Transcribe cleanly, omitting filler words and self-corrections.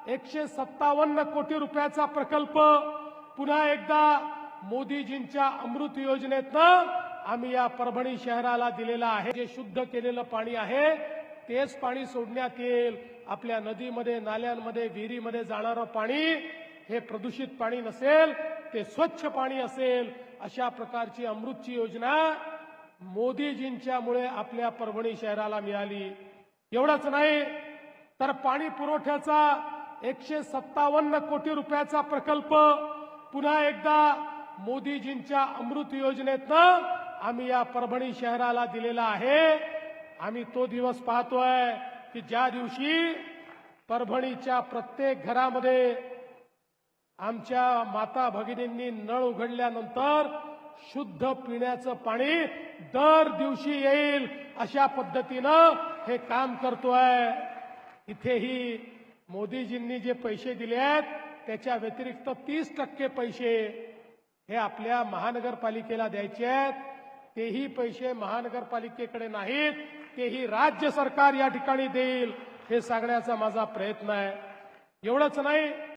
157 कोटी रुपयाचा प्रकल्प पुन्हा एकदा मोदीजींच्या अमृत योजनेतनं आम्ही या परभणी शहराला दिलेला आहे। जे शुद्ध केलेलं पाणी आहे तेच पाणी सोडण्यात येईल। आपल्या नदीमध्ये, नाल्यांमध्ये, विहिरीमध्ये जाणारं पाणी हे प्रदूषित पाणी नसेल, ते स्वच्छ पाणी असेल। अशा प्रकारची अमृतची योजना मोदीजींच्यामुळे आपल्या परभणी शहराला मिळाली। एवढंच नाही तर पाणी पुरवठ्याचा 157 कोटी रुपयाचा प्रकल्प पुन्हा एकदा मोदीजींच्या अमृत योजनेतनं आम्ही या परभणी शहराला दिलेला आहे। आम्ही तो दिवस पाहतोय की ज्या दिवशी परभणीच्या प्रत्येक घरामध्ये आमच्या माता भगिनींनी नळ उघडल्यानंतर शुद्ध पिण्याचं पाणी दर दिवशी येईल, अशा पद्धतीनं हे काम करतोय। इथेही मोदीजींनी जे पैसे दिले आहेत त्याच्या व्यतिरिक्त 30% पैसे हे आपल्या महानगरपालिकेला द्यायचे आहेत। तेही पैसे महानगरपालिकेकडे नाहीत, तेही राज्य सरकार या ठिकाणी देईल, हे सांगण्याचा माझा प्रयत्न आहे। एवढंच नाही